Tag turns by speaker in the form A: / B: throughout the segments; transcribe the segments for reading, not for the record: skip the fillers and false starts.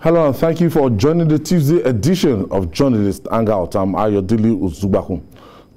A: Hello and thank you for joining the Tuesday edition of Journalist Hangout. I'm Ayodele Uzubakun.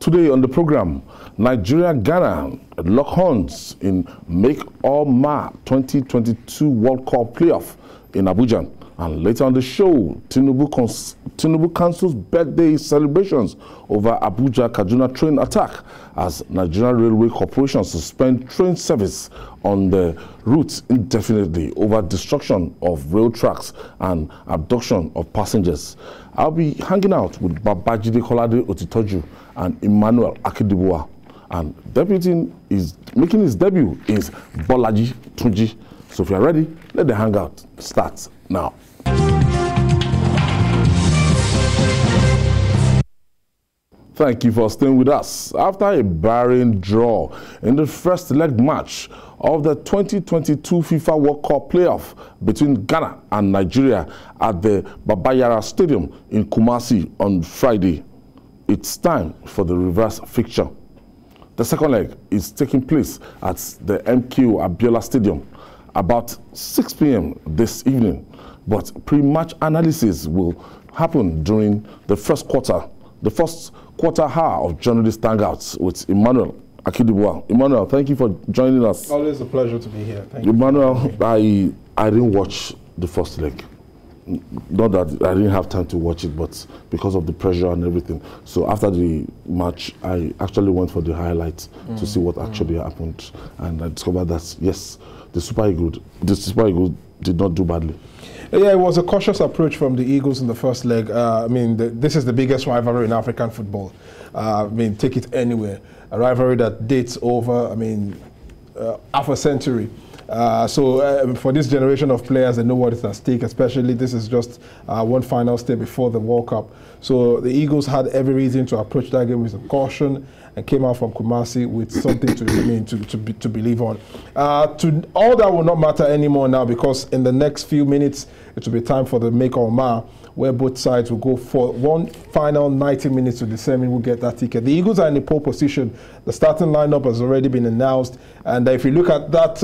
A: Today on the program, Nigeria-Ghana lock horns in Make or Mar 2022 World Cup playoff in Abuja. And later on the show, Tinubu cancels birthday celebrations over Abuja-Kaduna train attack as Nigerian Railway Corporation suspend train service on the route indefinitely over destruction of rail tracks and abduction of passengers. I'll be hanging out with Babajide Kolade Otitoju and Emmanuel Akidibua. And making his debut is Bolaji Tunji. So if you're ready, let the hangout start now. Thank you for staying with us. After a barren draw in the first leg match of the 2022 FIFA World Cup playoff between Ghana and Nigeria at the Babayara Stadium in Kumasi on Friday, it's time for the reverse fixture. The second leg is taking place at the MKO Abiola Stadium about 6 p.m. this evening, but pre-match analysis will happen during the first quarter hour of Journalist Hangouts with Emmanuel Akidibua. Emmanuel, thank you for joining us.
B: Always a pleasure to be here. Thank you.
A: Emmanuel, I didn't watch the first leg. Not that I didn't have time to watch it, but because of the pressure and everything. So after the match, I actually went for the highlights to see what actually happened. And I discovered that, yes, the Super Eagles did not do badly.
B: Yeah, it was a cautious approach from the Eagles in the first leg. This is the biggest rivalry in African football. Take it anywhere. A rivalry that dates over, half a century. For this generation of players, they know what is at stake, especially this is just one final step before the World Cup. So the Eagles had every reason to approach that game with caution and came out from Kumasi with something to believe on. All that will not matter anymore now, because in the next few minutes it will be time for the Make or Mar, where both sides will go for one final 90 minutes to determine who will get that ticket. The Eagles are in a pole position. The starting lineup has already been announced, and if you look at that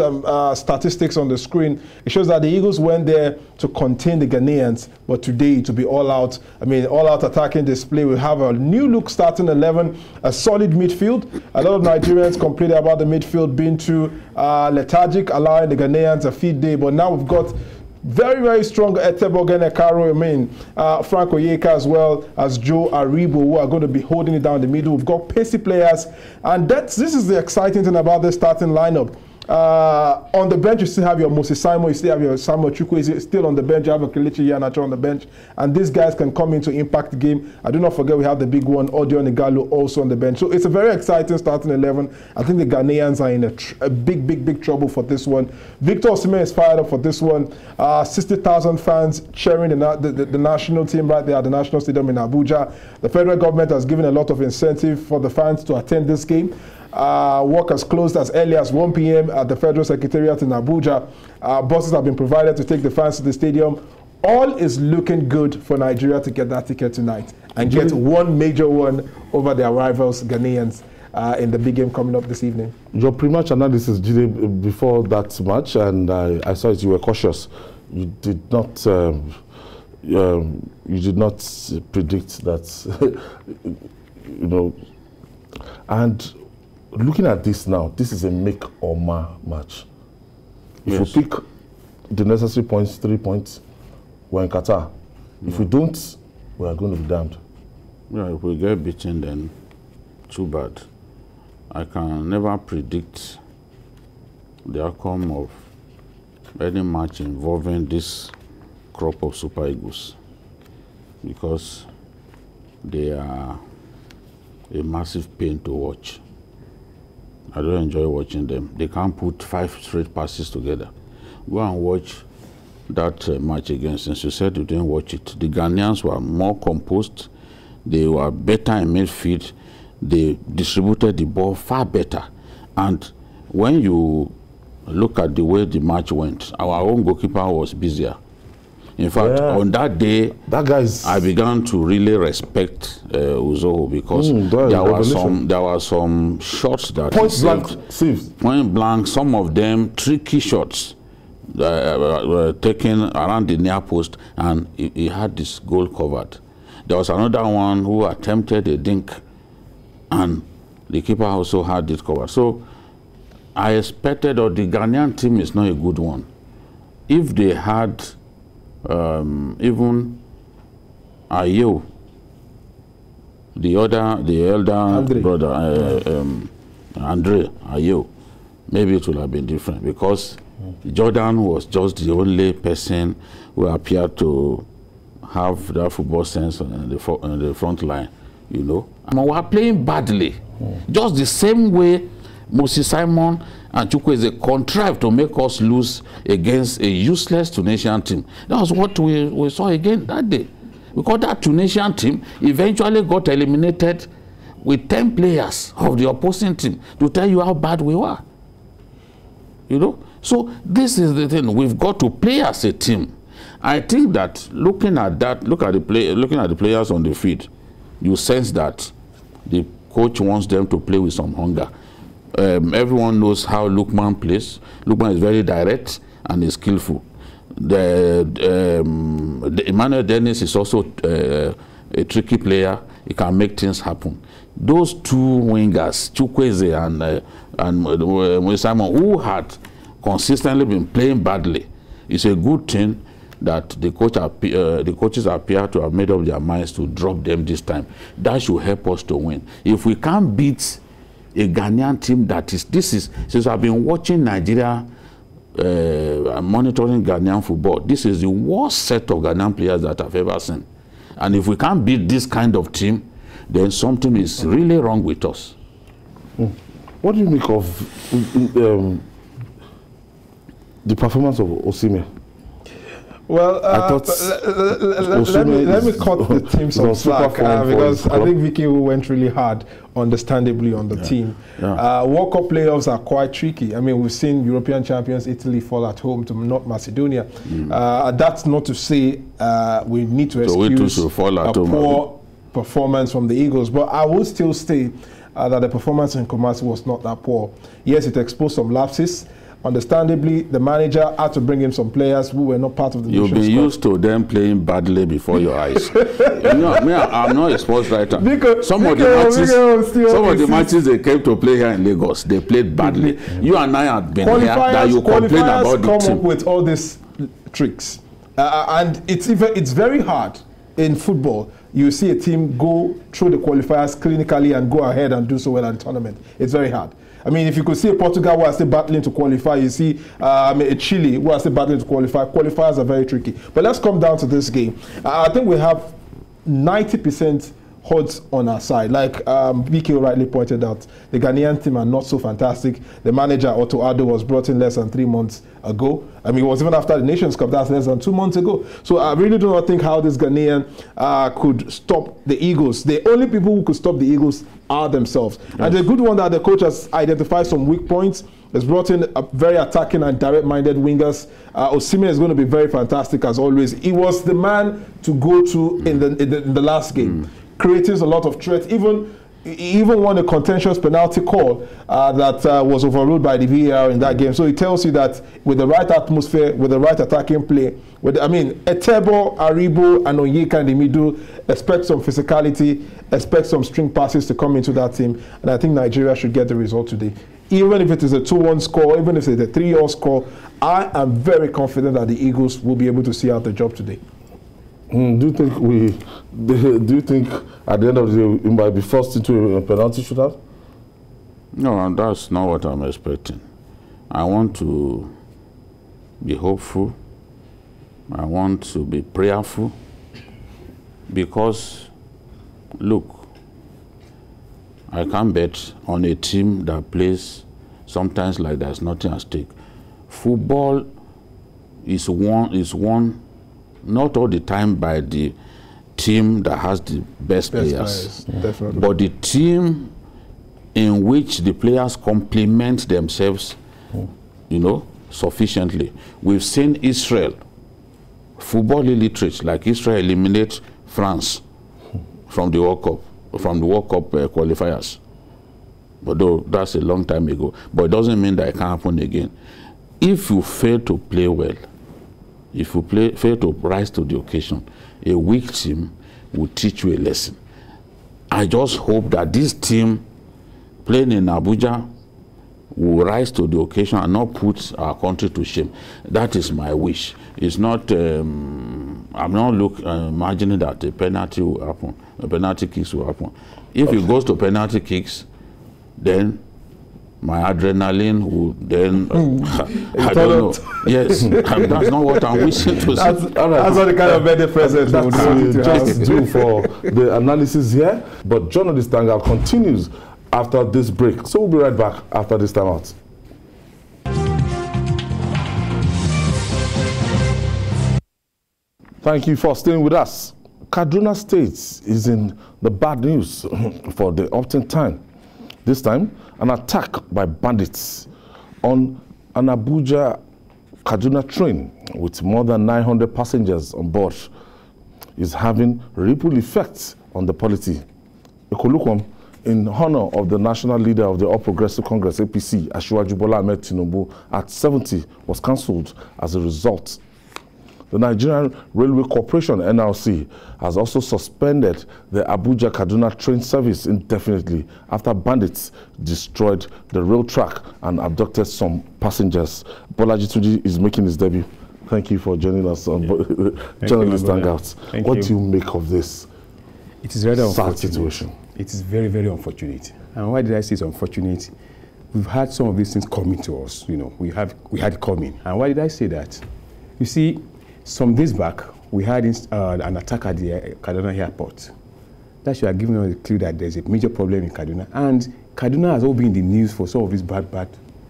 B: statistics on the screen, it shows that the Eagles went there to contain the Ghanaians, but today to be all out attacking display. We have a new look starting 11, a solid midfield. A lot of Nigerians complained about the midfield being too lethargic, allowing the Ghanaians a feed day, but now we've got very, very strong Etebogen Ekaro, Frank Oyeka, as well as Joe Aribo, who are going to be holding it down the middle. We've got pacey players, and this is the exciting thing about the starting lineup. On the bench, you still have your Moses Simon, you still have your Samuel Chukwu is still on the bench, you have a Kelechi Iheanacho on the bench, and these guys can come in to impact the game. I do not forget we have the big one, Odion Igalo, also on the bench. So it's a very exciting starting 11. I think the Ghanaians are in a big trouble for this one. Victor Osimhen is fired up for this one. 60,000 fans cheering the national team right there at the National Stadium in Abuja. The federal government has given a lot of incentive for the fans to attend this game. Work has closed as early as 1 p.m. at the Federal Secretariat in Abuja. Buses have been provided to take the fans to the stadium. All is looking good for Nigeria to get that ticket tonight and get one major one over their rivals, Ghanaians, in the big game coming up this evening.
A: Your pre-match analysis, Jide, before that match, and I saw it, you were cautious. You did not predict that, and looking at this now, this is a make or mar match. If we pick the necessary points, 3 points, we're in Qatar. If we don't, we are going to be damned.
C: Yeah, if we get beaten, then too bad. I can never predict the outcome of any match involving this crop of Super Eagles, because they are a massive pain to watch. I don't enjoy watching them. They can't put 5 straight passes together. Go and watch that match again. Since you said you didn't watch it, the Ghanaians were more composed. They were better in midfield. They distributed the ball far better. And when you look at the way the match went, our own goalkeeper was busier. In fact, on that day, I began to really respect Uzo, because there were some shots that
A: point blank,
C: some of them tricky shots taken around the near post, and he had this goal covered. There was another one who attempted a dink, and the keeper also had it covered. So I expected, or the Ghanaian team is not a good one. If they had even Ayew, the elder
B: Andre.
C: brother, Andre Ayew, maybe it would have been different, because Jordan was just the only person who appeared to have that football sense on the front line, you know. And we are playing badly, just the same way Moses Simon and Chukwueze contrived to make us lose against a useless Tunisian team. That was what we saw again that day. Because that Tunisian team eventually got eliminated with 10 players of the opposing team, to tell you how bad we were. You know? So this is the thing. We've got to play as a team. I think that looking at the players on the field, you sense that the coach wants them to play with some hunger. Everyone knows how Lookman plays. Lookman is very direct and is skillful. The Emmanuel Dennis is also a tricky player. He can make things happen. Those two wingers, Chukwueze and Simon, who had consistently been playing badly, it's a good thing that the coaches appear to have made up their minds to drop them this time. That should help us to win. If we can't beat a Ghanaian team since I've been watching Nigeria, monitoring Ghanaian football, this is the worst set of Ghanaian players that I've ever seen. And if we can't beat this kind of team, then something is really wrong with us.
A: What do you make of the performance of Osimhen?
B: Well, let me cut the team some slack, because I think Vicky went really hard, understandably, on the team. World Cup playoffs are quite tricky. I mean, we've seen European champions Italy fall at home to North Macedonia. That's not to say we need to excuse a poor performance from the Eagles, but I will still say that the performance in Kumasi was not that poor. Yes, it exposed some lapses. Understandably, the manager had to bring in some players who were not part of the
C: You'll be used to them playing badly before your eyes. You know, I'm not a sports writer. Some of the matches they came to play here in Lagos, they played badly. You and I have been here that you complain about the team.
B: Come up with all these tricks, and it's very hard in football. You see a team go through the qualifiers clinically and go ahead and do so well in the tournament. It's very hard. I mean, if you could see a Portugal who are still battling to qualify, you see a Chile who are still battling to qualify. Qualifiers are very tricky. But let's come down to this game. I think we have 90% odds on our side. Like BK rightly pointed out, the Ghanaian team are not so fantastic. The manager, Otto Addo, was brought in less than 3 months ago. I mean, it was even after the Nations Cup, that's less than 2 months ago. So I really do not think how this Ghanaian could stop the Eagles. The only people who could stop the Eagles are themselves. Yes. And the good one that the coach has identified some weak points, has brought in a very attacking and direct-minded wingers. Osimhen is going to be very fantastic as always. He was the man to go to in the last game, creating a lot of threats. He even won a contentious penalty call that was overruled by the VAR in that game. So it tells you that with the right atmosphere, with the right attacking play, Etebo, Aribo, and Onyeka in the middle, expect some physicality, expect some string passes to come into that team. And I think Nigeria should get the result today. Even if it is a 2-1 score, even if it's a 3-0 score, I am very confident that the Eagles will be able to see out the job today.
A: Do you think at the end of the day we might be forced into a penalty shootout?
C: No, that's not what I'm expecting. I want to be hopeful. I want to be prayerful, because look, I can't bet on a team that plays sometimes like there's nothing at stake. Football is won not all the time by the team that has the best players,
B: definitely.
C: But the team in which the players complement themselves, you know, sufficiently. We've seen Israel, football illiterate, like Israel eliminate France from the World Cup, qualifiers. But though that's a long time ago, but it doesn't mean that it can't happen again. if you fail to play well, if you fail to rise to the occasion, a weak team will teach you a lesson. I just hope that this team playing in Abuja will rise to the occasion and not put our country to shame. That is my wish. It's not, I'm not imagining that a penalty will happen, a penalty kicks will happen. If it goes to penalty kicks, then my adrenaline would then, I don't know. Yes, that's not what I'm wishing to see.
B: That's not the kind of birthday present
A: we just do for the analysis here. But Journalist Hangout continues after this break. So we'll be right back after this time out. Thank you for staying with us. Kaduna State is in the bad news for the often time. This time, an attack by bandits on an Abuja-Kaduna train with more than 900 passengers on board is having ripple effects on the polity. Ikolukwam, in honor of the national leader of the All Progressive Congress, APC, Asiwaju Bola Ahmed Tinubu, at 70, was cancelled as a result. The Nigerian Railway Corporation, NRC, has also suspended the Abuja-Kaduna train service indefinitely after bandits destroyed the rail track and abducted some passengers. Bolaji Tunji is making his debut. Thank you for joining us on Journalist Hangouts. What do you make of this
D: It is rather
A: sad
D: unfortunate.
A: situation?
D: It is very, very unfortunate. And why did I say it's unfortunate? We've had some of these things coming to us. You know, we had it coming. And why did I say that? You see, some days back, we had an attack at the Kaduna airport. That should have given us a clue that there's a major problem in Kaduna. And Kaduna has all been in the news for some of these bad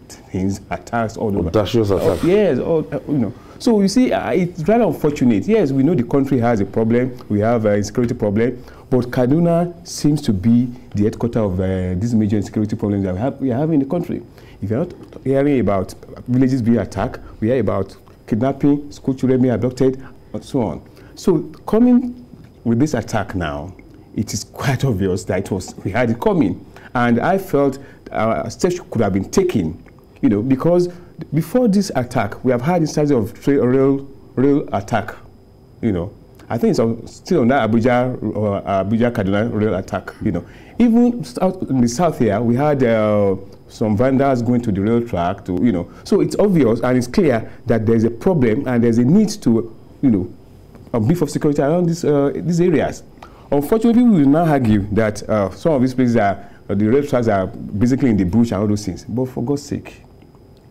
D: things, attacks all over.
A: Audacious attacks.
D: Yes, you know. So you see, it's rather unfortunate. Yes, we know the country has a problem. We have a insecurity problem. But Kaduna seems to be the headquarters of these major insecurity problems that we are having in the country. If you're not hearing about villages being attacked, we hear about kidnapping, school children being abducted, and so on. So coming with this attack now, it is quite obvious that we had it coming. And I felt steps could have been taken, you know, because before this attack, we have had instances of rail attack, you know. I think it's still on that Abuja-Kaduna rail attack, you know. Even in the south here, we had some vandals going to the rail track, you know. So it's obvious and it's clear that there's a problem and there's a need to, you know, beef of security around these areas. Unfortunately, we will now argue that some of these places the rail tracks are basically in the bush and all those things. But for God's sake,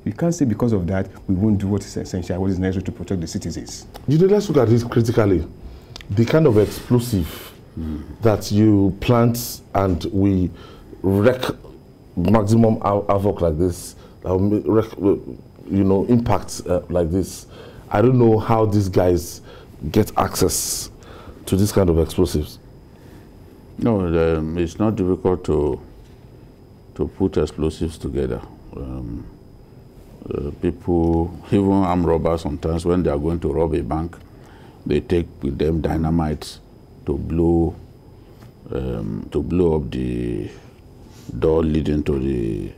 D: you can't say because of that we won't do what is essential, what is necessary to protect the citizens.
A: Let's look at this critically. The kind of explosive that you plant and we wreak maximum havoc like this, impact like this. I don't know how these guys get access to this kind of explosives.
C: No, it's not difficult to put explosives together. People, even armed robbers, sometimes when they are going to rob a bank, they take with them dynamite to blow up the door leading to the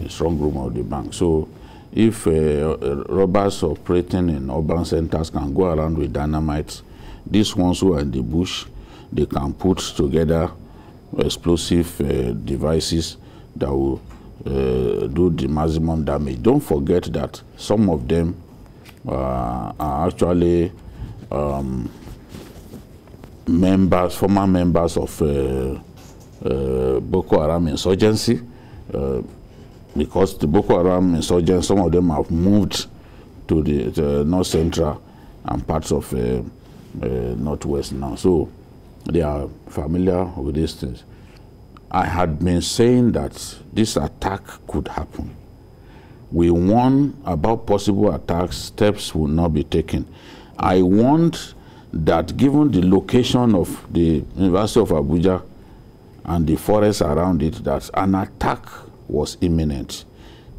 C: strong room of the bank. So if robbers operating in urban centers can go around with dynamite, these ones who are in the bush, they can put together explosive devices that will do the maximum damage. Don't forget that some of them are actually former members of Boko Haram insurgency, because the Boko Haram insurgents, some of them have moved to the north central and parts of northwest now. So they are familiar with these things. I had been saying that this attack could happen. We warned about possible attacks, steps will not be taken. I warned that given the location of the University of Abuja and the forest around it, that an attack was imminent.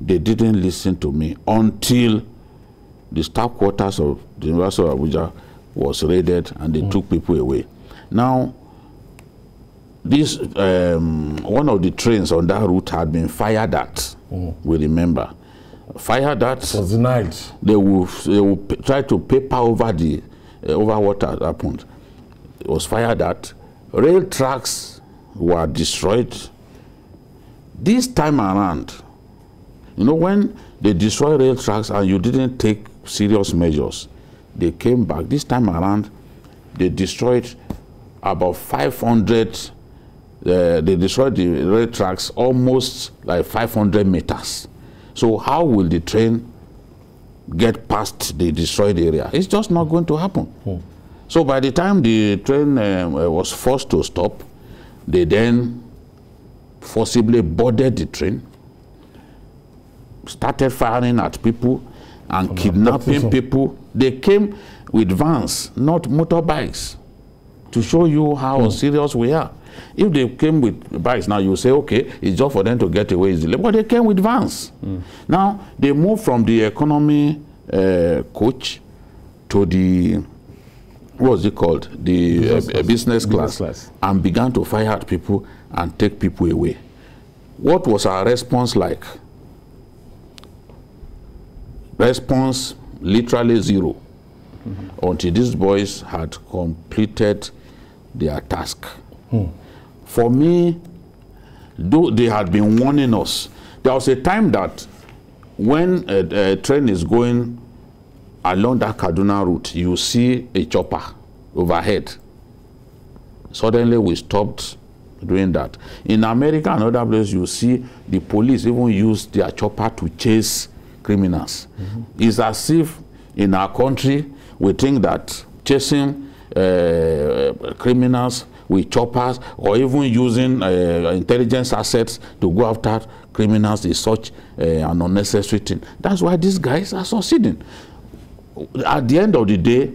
C: They didn't listen to me until the staff quarters of the University of Abuja was raided and they took people away. Now, this one of the trains on that route had been fired at, we remember. fire that.
A: It was denied.
C: They will try to paper over the over what had happened. It was fire that. Rail tracks were destroyed. This time around, you know, when they destroy rail tracks and you didn't take serious measures, they came back. This time around, they destroyed about 500. They destroyed the rail tracks almost like 500 meters. So how will the train get past the destroyed area? It's just not going to happen. So by the time the train was forced to stop, they then forcibly boarded the train, started firing at people and kidnapping people. They came with vans, not motorbikes, to show you how serious we are. If they came with bikes, now you say, okay, it's just for them to get away easily. But they came with vans. Now, they moved from the economy coach to the, what's it called? The business class, and began to fire at people and take people away. What was our response like? Response, literally zero. Until these boys had completed their task. For me, though they had been warning us, there was a time that when a train is going along that Kaduna route, you see a chopper overhead. Suddenly we stopped doing that. In America and other places, you see the police even use their chopper to chase criminals. It's as if in our country, we think that chasing criminals with choppers or even using intelligence assets to go after criminals is such an unnecessary thing. That's why these guys are succeeding. At the end of the day,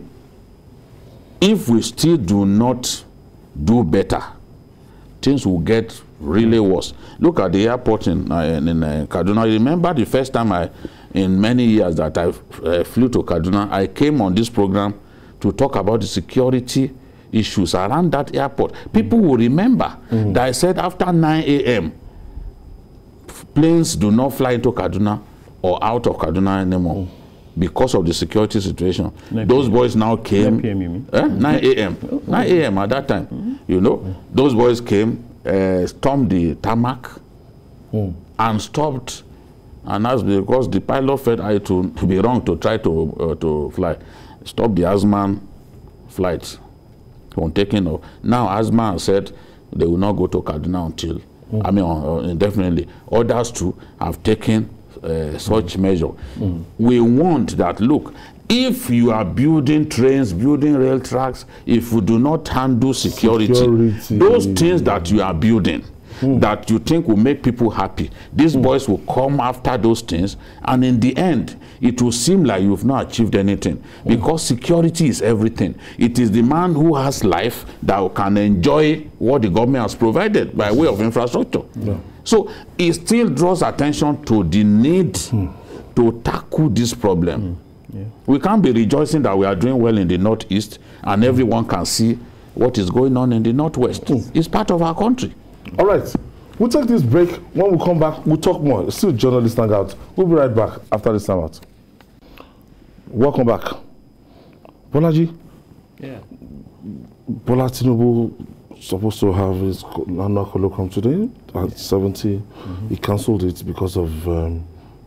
C: if we still do not do better, things will get really worse. Look at the airport in Kaduna. I remember the first time in many years that I flew to Kaduna, I came on this program to talk about the security issues around that airport. People will remember that I said after 9 a.m., planes do not fly into Kaduna or out of Kaduna anymore because of the security situation. Those boys now came. 9 p.m. you mean? 9 a.m. 9 a.m. at that time. You know, those boys came, stormed the tarmac, and stopped. And that's because the pilot felt I to be wrong to try to fly. Stop the Asman flights from taking off. Now Asman said they will not go to Kaduna until, I mean, indefinitely. Others too have taken such measure. We want that, look, if you are building trains, building rail tracks, if you do not handle security, those things that you are building, that you think will make people happy, these boys will come after those things, and in the end, it will seem like you've not achieved anything, because security is everything. It is the man who has life that can enjoy what the government has provided by way of infrastructure. So it still draws attention to the need to tackle this problem. We can't be rejoicing that we are doing well in the Northeast and everyone can see what is going on in the Northwest. It's part of our country.
A: All right, we'll take this break. When we come back, we'll talk more. It's still Journalist Hangout. We'll be right back after this time out. Welcome back. Bolaji?
D: Yeah.
A: Bola Tinubu supposed to have his annual colloquium today at 70. He cancelled it because of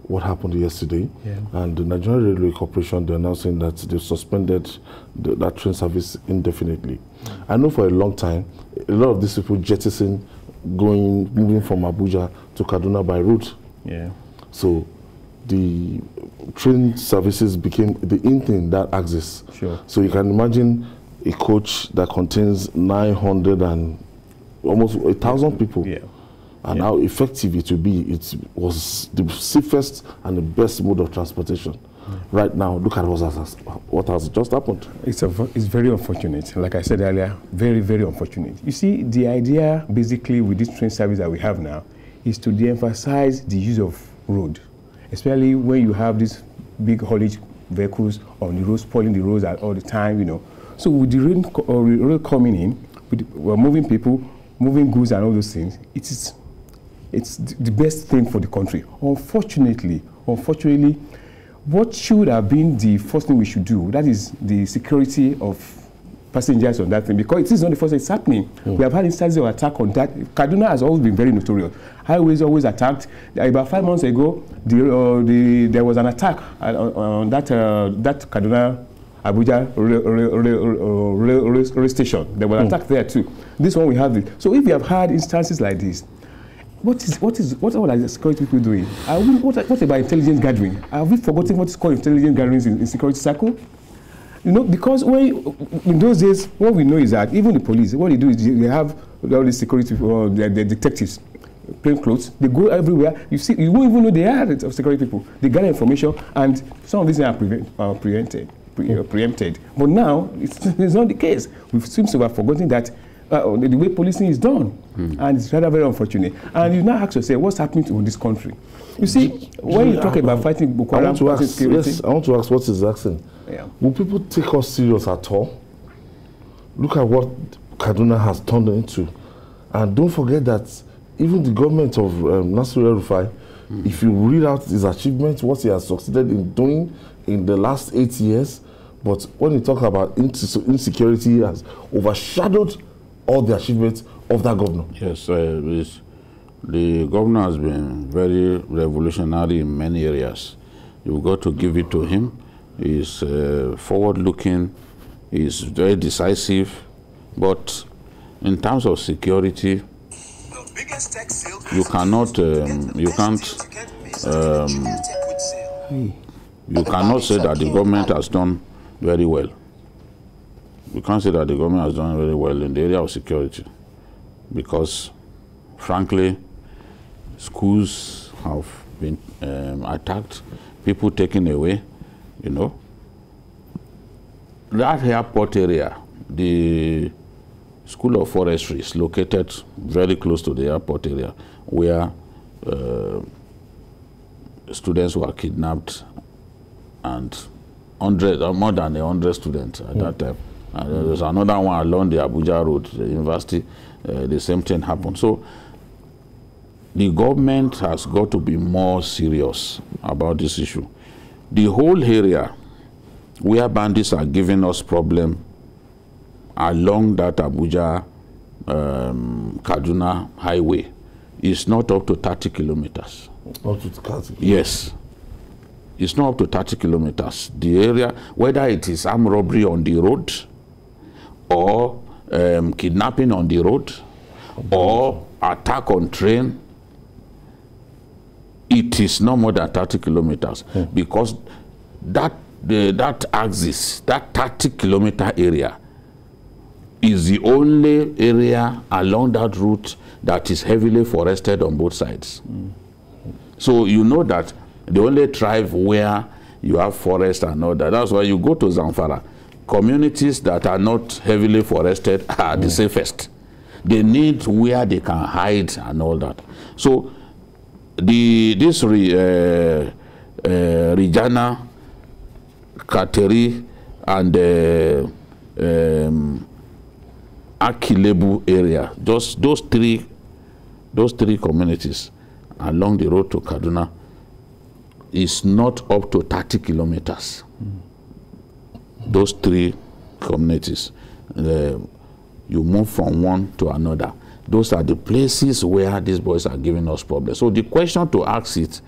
A: what happened yesterday. And the Nigerian Railway Corporation, they're now saying that they've suspended that train service indefinitely. I know for a long time, a lot of these people jettison moving from Abuja to Kaduna by route. So the train services became the in thing that axis. So you can imagine a coach that contains 900 and almost 1,000 people. And how effective it will be. It was the safest and the best mode of transportation. Right now, look at what has just happened.
D: It's very unfortunate. Like I said earlier, very, very unfortunate. You see, the idea basically with this train service that we have now is to de-emphasize the use of road, especially when you have these big haulage vehicles on the road, spoiling the roads all the time, you know. So with the rail coming in, we're moving people, moving goods and all those things, it's the best thing for the country. Unfortunately, unfortunately, what should have been the first thing we should do, that is the security of passengers on that thing, because it is not the first thing it's happening. We have had instances of attack on that. Kaduna has always been very notorious. Highways always attacked. About 5 months ago, there was an attack on that Kaduna Abuja rail station. There was an attack there too. This one we have it. So if you have had instances like this, what are the security people doing? What about intelligence gathering? Have we forgotten what is called intelligence gatherings in security circle? You know, because in those days, what we know is that even the police, what they do is they have all these security people, the detectives, plain clothes. They go everywhere. You see, you won't even know they are security people. They gather information, and some of these are preempted. But now it's not the case. We seem to have forgotten that the way policing is done, and it's rather very unfortunate. And you now ask yourself, what's happening to this country? You see, when you talk about fighting Boko Haram,
A: I want to ask what is asking.
D: Yeah.
A: Will people take us serious at all? Look at what Kaduna has turned into. And don't forget that even the government of Nasir El-Rufai, if you read out his achievements, what he has succeeded in doing in the last 8 years, but when you talk about insecurity, he has overshadowed all the achievements of that governor.
C: Yes, the governor has been very revolutionary in many areas. You've got to give it to him. He's forward-looking, he's very decisive, but in terms of security, you cannot say that the government has done very well. You can't say that the government has done very well in the area of security, because, frankly, schools have been attacked, people taken away, you know. That airport area, the School of Forestry is located very close to the airport area, where students were kidnapped, and more than 100 students at that time. And there's another one along the Abuja Road, the university, the same thing happened. So the government has got to be more serious about this issue. The whole area where bandits are giving us problem along that Abuja-Kaduna highway is not up to 30 kilometers.
A: Up to 30?
C: Yes. It's not up to 30 kilometers. The area, whether it is armed robbery on the road, or kidnapping on the road, or attack on train, it is no more than 30 kilometers, because that axis, that 30-kilometer area, is the only area along that route that is heavily forested on both sides. So you know that the only tribe where you have forest and all that, that's why you go to Zamfara. Communities that are not heavily forested are the safest. They need where they can hide and all that. So this Rijana, Kateri, and Akilebu area, just those three communities along the road to Kaduna is not up to 30 kilometers. Those three communities, you move from one to another. Those are the places where these boys are giving us problems. So the question to ask is,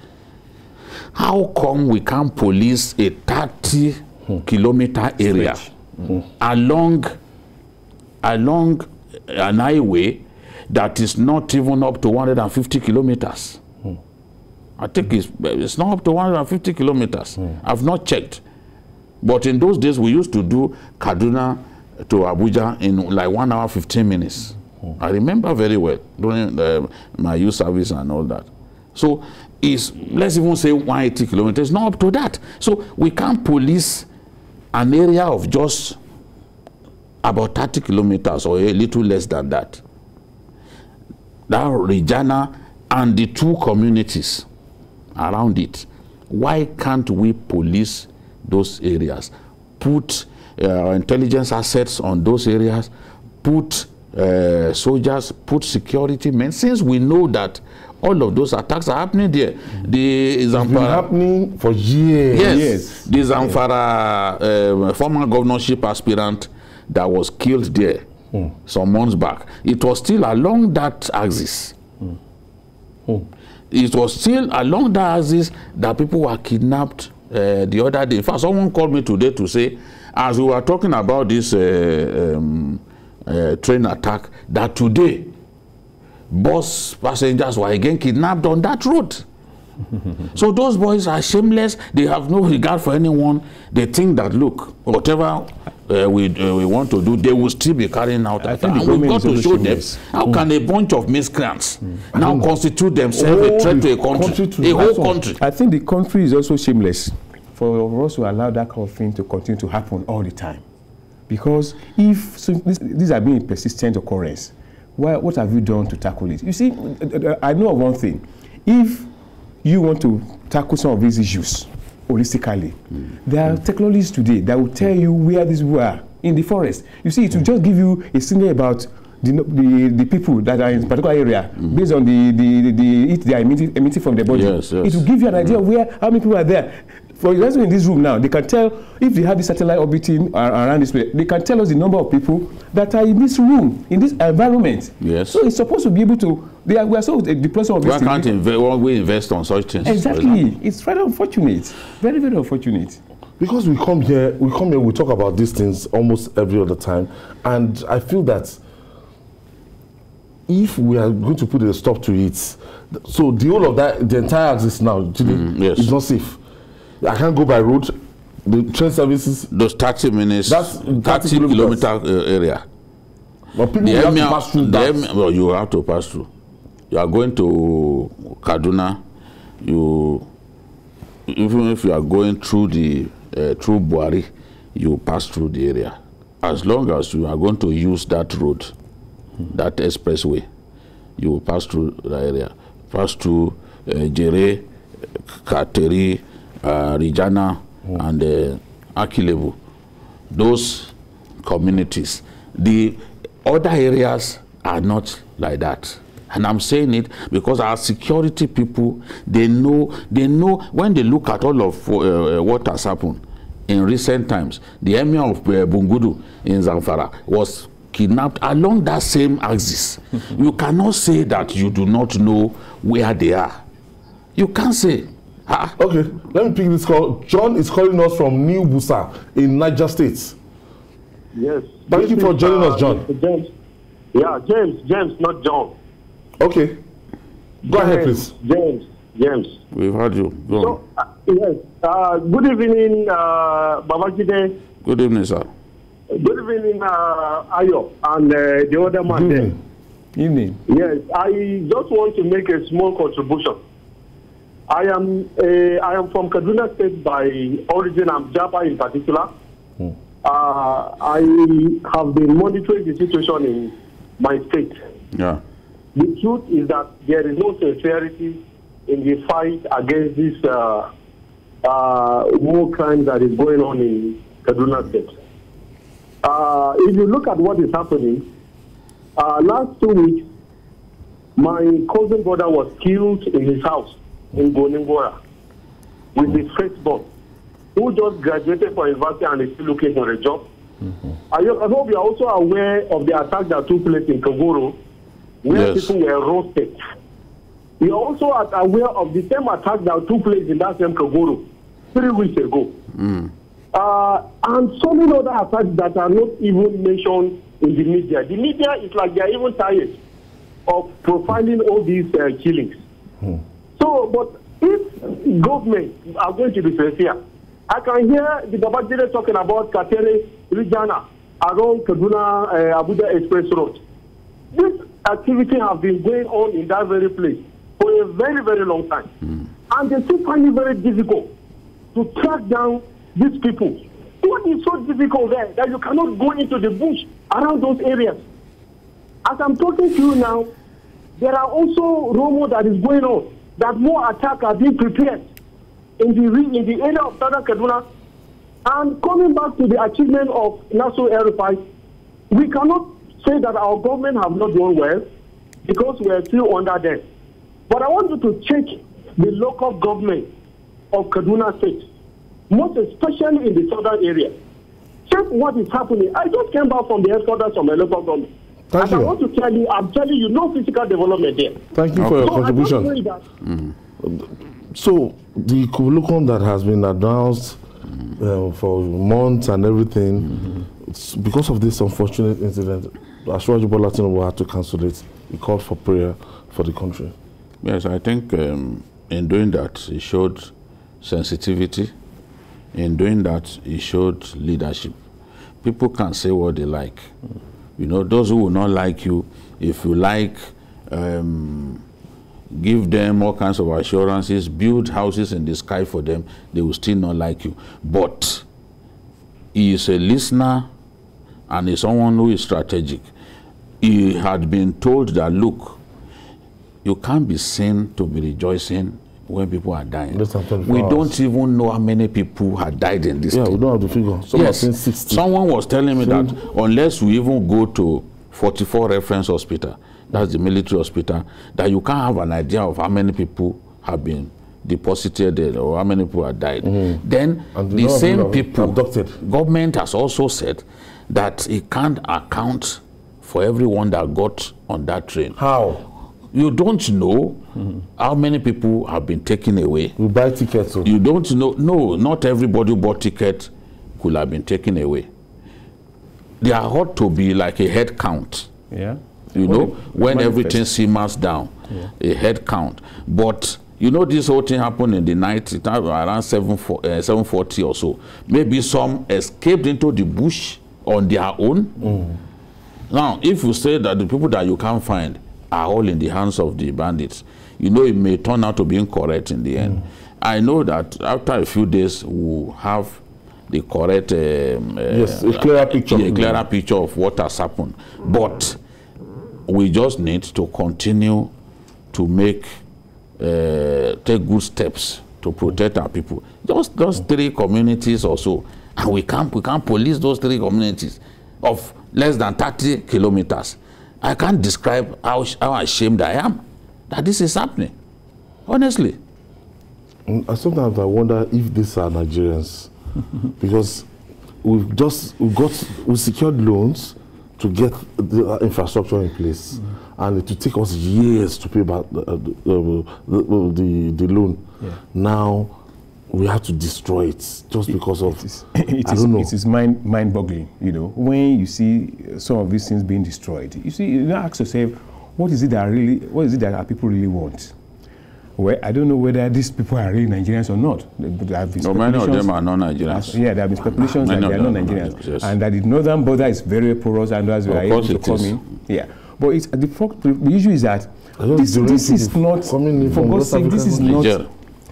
C: how come we can't police a 30-kilometer area along an highway that is not even up to 150 kilometers? I think it's not up to 150 kilometers. I've not checked. But in those days, we used to do Kaduna to Abuja in like 1 hour, 15 minutes. I remember very well during my youth service and all that. So let's even say 180 kilometers, not up to that. So we can't police an area of just about 30 kilometers or a little less than that. That Regina and the two communities around it. Why can't we police those areas? Put intelligence assets on those areas, put soldiers, put security men, since we know that all of those attacks are happening there.
A: It's been happening for years.
C: Yes. The Zamfara former governorship aspirant that was killed there some months back, it was still along that axis. It was still along that axis that people were kidnapped the other day. In fact, someone called me today to say, as we were talking about this train attack, that today bus passengers were again kidnapped on that road. So those boys are shameless. They have no regard for anyone. They think that, look, whatever we want to do, they will still be carrying out. I think we've got to show them how can a bunch of miscreants now constitute themselves a threat to a country, a whole country.
D: I think the country is also shameless for us to allow that kind of thing to continue to happen all the time. Because if these are being a persistent occurrence, what have you done to tackle it? You see, I know of one thing. If you want to tackle some of these issues holistically, there are technologies today that will tell you where these people are in the forest. You see, it will just give you a signal about the people that are in a particular area based on the heat they are emitting from their body.
C: Yes, yes.
D: It will give you an idea of how many people are there. For example, in this room now, they can tell, if they have the satellite orbiting around this place, they can tell us the number of people that are in this room, in this environment.
C: Yes.
D: So it's supposed to be able to, we are so deploy some of these things.
C: Why can't we invest on such things?
D: Exactly. It's very unfortunate. Very, very unfortunate.
A: Because we come here, we talk about these things almost every other time. And I feel that if we are going to put a stop to it, so the whole of that, the entire axis now,
C: yes,
A: is not safe. I can't go by road. The train services.
C: Those 30 minutes. That's 30 kilometer area.
A: But people have to pass through that.
C: Well, you have to pass through. You are going to Kaduna. Even if you are going through through Buhari, you pass through the area. As long as you are going to use that road, that expressway, you will pass through the area. Pass through Jere, Kateri, Rijana, and Akilebu. Those communities. The other areas are not like that. And I'm saying it because our security people, they know when they look at all of what has happened in recent times. The emir of Bungudu in Zamfara was kidnapped along that same axis. You cannot say that you do not know where they are. You can't say.
A: Okay, let me pick this call. John is calling us from New Busa in Niger State.
E: Yes.
A: Thank you for joining us, John.
E: James. Yeah, James, not John.
A: Okay. Go ahead, please.
E: James.
C: We've heard you. Go on.
E: Yes. Good evening, Babajide.
C: Good evening, sir.
E: Good evening, Ayo, and the other man there.
D: Evening.
E: Yes, I just want to make a small contribution. I am from Kaduna State by origin. I'm Japa in particular. I have been monitoring the situation in my state.
C: Yeah.
E: The truth is that there is no sincerity in the fight against this war crime that is going on in Kaduna State. If you look at what is happening, last 2 weeks, my cousin brother was killed in his house in Goningora with his firstborn, who just graduated from university and is still looking for a job. I hope you are also aware of the attack that took place in Kogoro, where people were roasted. You are also aware of the same attack that took place in that same Kogoro 3 weeks ago. And so many other attacks that are not even mentioned in the media. The media is like they are even tired of profiling all these killings. So, but if government are going to be sincere, I can hear the Babajide talking about Katere, Rijana, around Kaduna, Abuja Express Road. This activity has been going on in that very place for a very, very long time. And they still find it very difficult to track down these people. What is so difficult there that you cannot go into the bush around those areas? As I'm talking to you now, there are also rumors that is going on that more attacks are being prepared in the area of Southern Kaduna. And coming back to the achievement of Nassau Air Fight, we cannot say that our government have not done well because we are still under them. But I want you to check the local government of Kaduna State, most especially in the southern area. Check what is happening. I just came back from the headquarters of my local government.
A: Thank you.
E: I want to tell you, I'm telling you, no physical development there.
A: Thank you for your contribution. So the curriculum that has been announced for months and everything, it's because of this unfortunate incident, Asiwaju Bola Tinubu had to cancel it. He called for prayer for the country.
C: Yes, I think in doing that, he showed sensitivity. In doing that, he showed leadership. People can say what they like. You know, those who will not like you, if you like, give them all kinds of assurances, build houses in the sky for them, they will still not like you. But he is a listener and is someone who is strategic. He had been told that, look, you can't be seen to be rejoicing when people are dying. We don't even know how many people had died in this thing.
A: We don't have the figure. Some
C: yes.
A: 60.
C: Someone was telling me that unless we even go to 44 reference hospital, that's the military hospital, that you can't have an idea of how many people have been deposited or how many people have died. Then the same people, abducted. Government has also said that it can't account for everyone that got on that train.
A: How?
C: You don't know how many people have been taken away.
A: You buy tickets.
C: You don't know. No, not everybody who bought ticket could have been taken away. There ought to be like a head count.
D: Yeah.
C: You know, when everything simmers down, a head count. But you know, this whole thing happened in the night, it happened around 7:40 or so. Maybe some escaped into the bush on their own. Now, if you say that the people that you can't find are all in the hands of the bandits, you know, it may turn out to be incorrect in the end. I know that after a few days, we'll have the correct
A: yes, a clearer picture.
C: A clearer picture of what has happened. But we just need to continue to make take good steps to protect our people. Just those 3 communities or so, and we can't police those 3 communities of less than 30 kilometers. I can't describe how ashamed I am that this is happening. Honestly.
A: Sometimes I wonder if these are Nigerians, because we secured loans to get the infrastructure in place, and it will take us years to pay back the loan. Now we have to destroy it just because of
D: it is mind-boggling. You know, when you see some of these things being destroyed, you ask yourself, what is it that our people really want? Well, I don't know whether these people are really Nigerians or not. There have been
C: many of them are not Nigerians.
D: Yeah, there have been speculations that they are not Nigerians,
C: yes.
D: And that the northern border is very porous, and as we are able to come in. Yeah, but the issue is that this is not, for God's sake, this is not.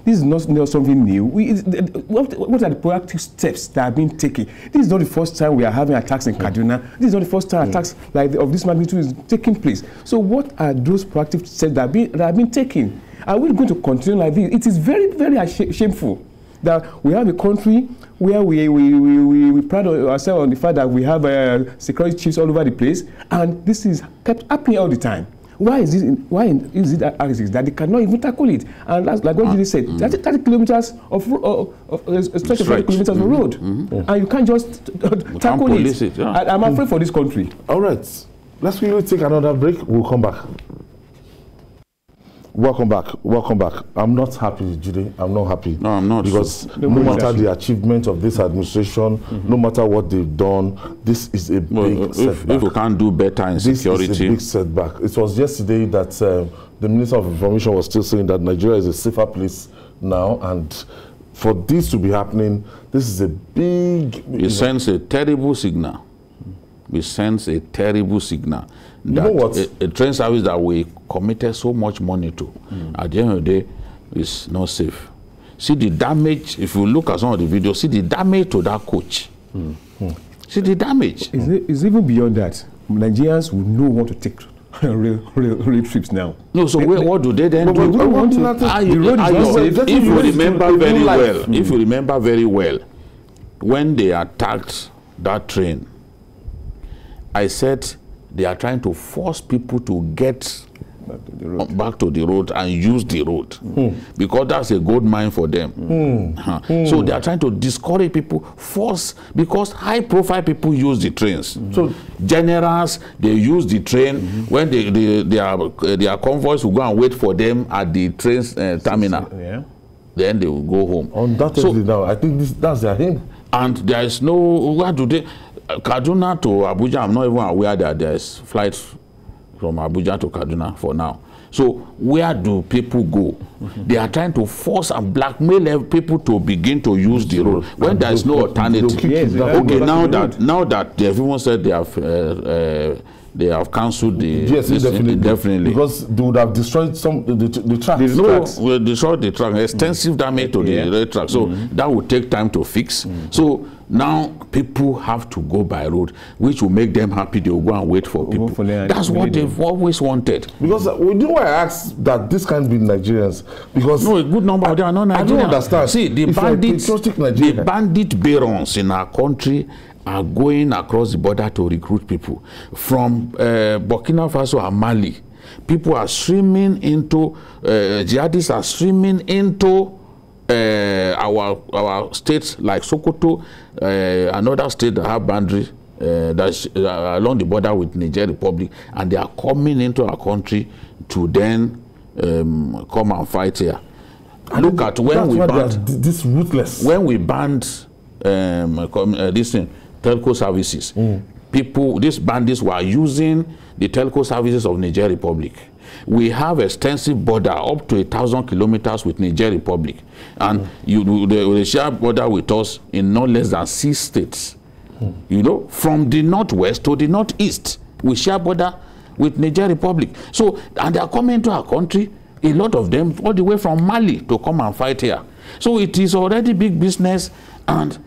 D: This is not something new. What are the proactive steps that have been taken? This is not the first time we are having attacks in Kaduna. This is not the first time attacks of this magnitude is taking place. So what are those proactive steps that have been taken? Are we going to continue like this? It is very, very shameful that we have a country where we pride ourselves on the fact that we have security chiefs all over the place, and this is kept happening all the time. Why is it that they cannot even tackle it? And like what you said, 30 kilometers of stretch of 30 kilometers of road, and you can't just tackle it. I'm afraid for this country.
A: All right, let's really take another break. We'll come back. Welcome back. I'm not happy, Jide. I'm not happy.
C: No, I'm not.
A: Because no matter the achievement of this administration, no matter what they've done, this is a big setback.
C: If we can't do better in security.
A: This is a big setback. It was yesterday that the Minister of Information was still saying that Nigeria is a safer place now, and for this to be happening, this is a big...
C: It sends a terrible signal. It sends a terrible signal. That a train service that we committed so much money to, at the end of the day, is not safe. See the damage, if you look at some of the videos, see the damage to that coach. See the damage.
D: It's even beyond that. Nigerians will not want to take real trips now.
C: No, so what do they then do? If you remember very well, if you remember very well, when they attacked that train, I said they are trying to force people to get back to the road and use the road because that's a gold mine for them. So they are trying to discourage people, force, because high profile people use the trains. So generals, they use the train when their convoys will go and wait for them at the train terminal. Then they will go home.
A: Undoubtedly now, I think that's their aim.
C: And there is no, where do they, Kaduna to Abuja, I'm not even aware that there is flights from Abuja to Kaduna for now. So where do people go? They are trying to force and blackmail people to begin to use the road when there is no alternative. Okay, now that they have even said they have cancelled the
A: yes, definitely because they would have destroyed the tracks.
C: Will destroy the track, extensive damage to the rail track. So that would take time to fix. So now people have to go by road, which will make them happy. They will go and wait for people. That's what they've always wanted.
A: Because you know why I asked that this can't be Nigerians? Because
C: no, a good number of them are not Nigerians. I don't
A: understand.
C: See, the bandit barons in our country are going across the border to recruit people from Burkina Faso and Mali. People are streaming into jihadists are streaming into our states like Sokoto, another state that have boundary that's along the border with Niger Republic, and they are coming into our country to then come and fight here. Look at when we banned
A: this ruthless.
C: When we banned this thing, telco services. People, these bandits were using the telco services of Niger Republic. We have extensive border up to 1,000 kilometers with Niger Republic, and they share border with us in no less than 6 states. You know, from the northwest to the northeast, we share border with Niger Republic. So, and they are coming to our country, a lot of them all the way from Mali to come and fight here. So it is already big business, and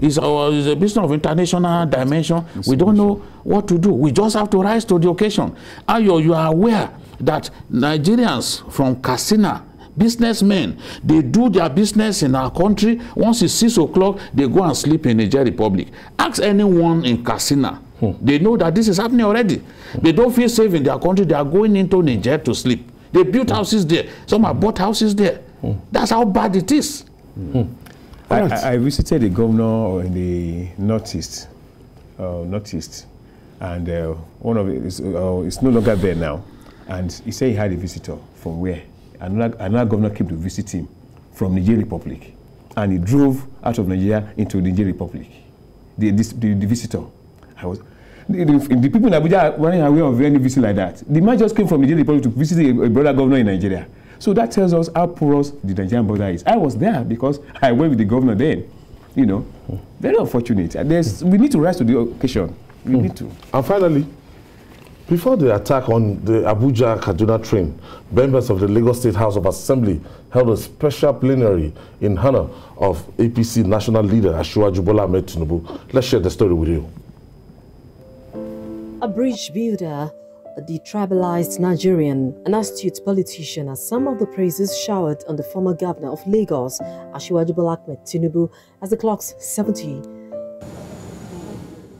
C: it's a business of international dimension. We don't know what to do. We just have to rise to the occasion. Ayo, you are aware that Nigerians from Katsina, businessmen, they do their business in our country. Once it's 6 o'clock, they go and sleep in Niger Republic. Ask anyone in Katsina. They know that this is happening already. They don't feel safe in their country. They are going into Niger to sleep. They built houses there. Some have bought houses there. That's how bad it is.
D: I visited a governor in the northeast, and one of it is no longer there now. And he said he had a visitor from where? Another governor came to visit him from Niger Republic, and he drove out of Nigeria into Niger Republic. The visitor, the people in Abuja weren't aware of any visit like that. The man just came from Niger Republic to visit a brother governor in Nigeria. So that tells us how porous the Nigerian border is. I was there because I went with the governor then. You know, very unfortunate. We need to rise to the occasion. We need to.
A: And finally, before the attack on the Abuja-Kaduna train, members of the Lagos State House of Assembly held a special plenary in honor of APC national leader Asiwaju Bola Ahmed Tinubu. Let's share the story with you.
F: A bridge builder, a detribalized Nigerian, an astute politician are some of the praises showered on the former governor of Lagos, Asiwaju Bola Ahmed Tinubu, as the clock's 70.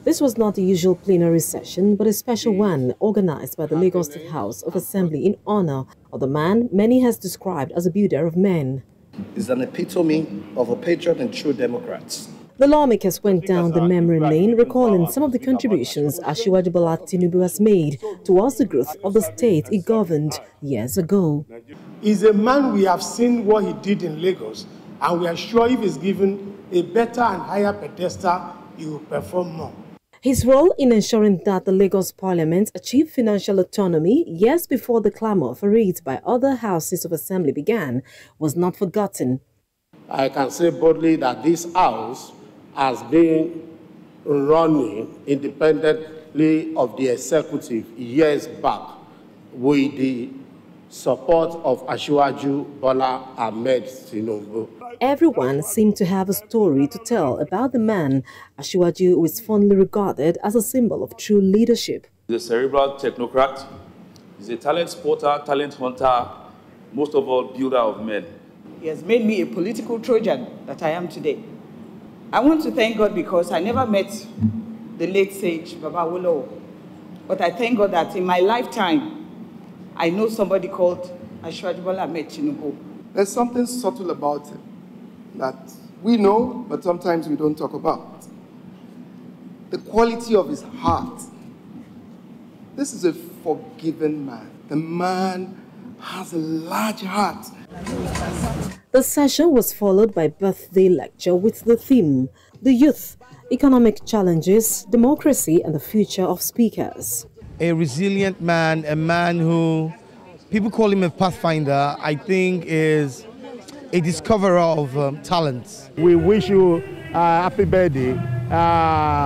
F: This was not the usual plenary session, but a special one organized by the Lagos State House of Assembly in honor of the man many has described as a builder of men.
G: Is an epitome of a patriot and true Democrat.
F: The lawmakers went down the memory lane, recalling some of the contributions Asiwaju Bola Tinubu has made towards the growth of the state he governed years ago.
H: He's a man we have seen what he did in Lagos, and we are sure if he's given a better and higher pedestal, he will perform more.
F: His role in ensuring that the Lagos Parliament achieved financial autonomy years before the clamor for it by other houses of assembly began was not forgotten.
H: I can say boldly that this house has been running independently of the executive years back with the support of Asiwaju Bola Ahmed Tinubu.
F: Everyone seemed to have a story to tell about the man Asiwaju, who is fondly regarded as a symbol of true leadership.
I: He's a cerebral technocrat. He's a talent spotter, talent hunter, most of all, builder of men.
J: He has made me a political Trojan that I am today. I want to thank God because I never met the late sage Baba Wolowo, But I thank God that in my lifetime, I know somebody called Asiwaju Bola Ahmed Tinubu.
K: There's something subtle about him that we know, but sometimes we don't talk about. The quality of his heart. This is a forgiving man. The man has a large heart.
F: The session was followed by a birthday lecture with the theme, The Youth, Economic Challenges, Democracy and the Future of Speakers.
L: A resilient man, a man who, people call him a pathfinder, I think is a discoverer of talents.
H: We wish you happy birthday,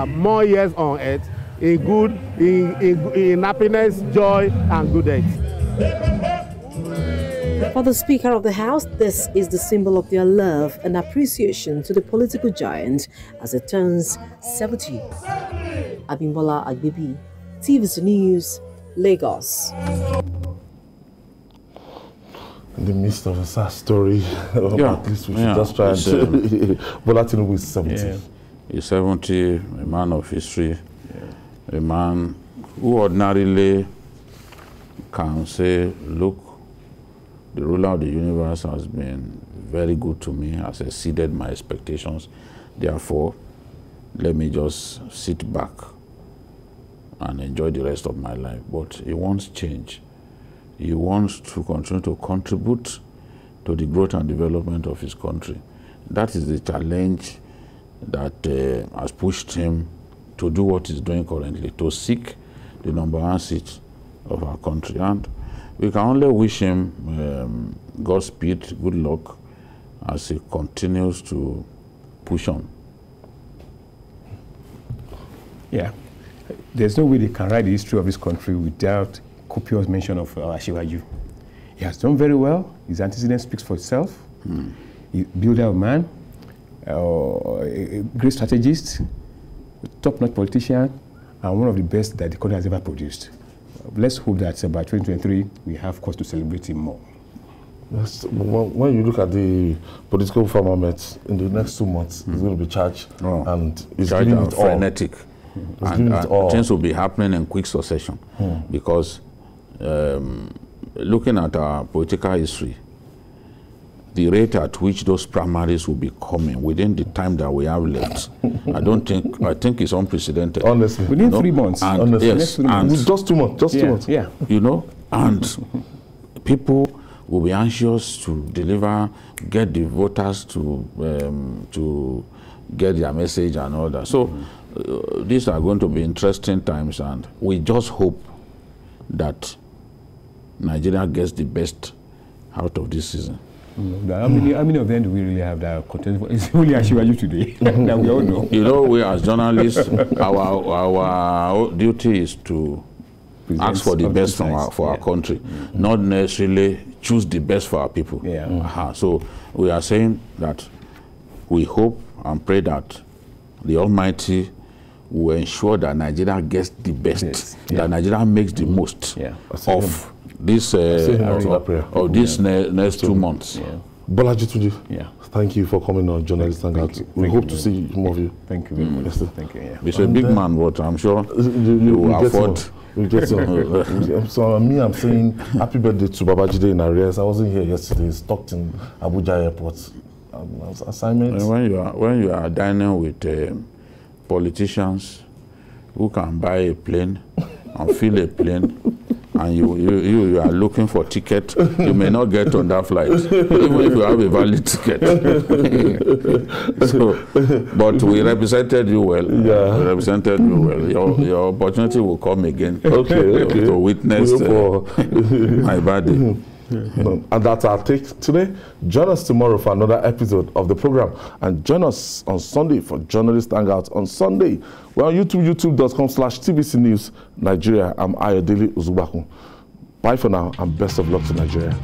H: more years on earth, in happiness, joy, and good health.
F: For the Speaker of the House, this is the symbol of their love and appreciation to the political giant as it turns 70. Abimbola Agbebi, TVC News, Lagos.
A: In the midst of a sad story, at least we should just try and Bola Tinubu is 70.
C: Yeah. He's 70, a man of history, a man who ordinarily can say, look, the ruler of the universe has been very good to me, has exceeded my expectations. Therefore, let me just sit back and enjoy the rest of my life. But he wants change. He wants to continue to contribute to the growth and development of his country. That is the challenge that has pushed him to do what he's doing currently, to seek the #1 seat of our country. And we can only wish him Godspeed, good luck, as he continues to push on.
D: Yeah. There's no way they can write the history of this country without copious mention of Asiwaju. He has done very well. His antecedent speaks for itself. He's a builder of man, a great strategist, a top-notch politician, and one of the best that the country has ever produced. Let's hope that by 2023, we have cause to celebrate him more.
A: Yes, when you look at the political firmament in the next 2 months, he's going to be charged, and he's
C: charged
A: giving
C: and
A: it all.
C: frenetic. And things will be happening in quick succession because looking at our political history, the rate at which those primaries will be coming within the time that we have left, I think it's unprecedented.
A: Honestly,
D: within 3 months.
A: And honestly,
C: yes,
A: and just 2 months. Just 2 months.
D: Yeah.
C: You know, and people will be anxious to deliver, get the voters to get their message and all that. So these are going to be interesting times, and we just hope that Nigeria gets the best out of this season.
D: How many of them do we really have that are contending for? It's only Asiwaju today that we all know.
C: You know, we as journalists, our duty is to ask for the best for our country, not necessarily choose the best for our people. So we are saying that we hope and pray that the Almighty will ensure that Nigeria gets the best, that Nigeria makes the most of this next 2 months.
A: Bola Tinubu, thank you for coming on Journalist Hangout. We hope to see more of you.
D: Thank you very much. Thank you.
C: He's a big man, but I'm sure you will afford.
A: We get some. So I'm saying happy birthday to Babajide in arrears. I wasn't here yesterday. He's stuck in Abuja airport. Assignment.
C: When you are dining with politicians who can buy a plane and fill a plane, and you are looking for ticket, you may not get on that flight, even if you have a valid ticket. But we represented you well. We represented you well. Your opportunity will come again to witness my birthday.
A: And that's our take today. Join us tomorrow for another episode of the program, and join us on Sunday for Journalist Hangout on Sunday. We're on YouTube, youtube.com/TVC News Nigeria. I'm Ayodele Uzubakun. Bye for now, and best of luck to Nigeria.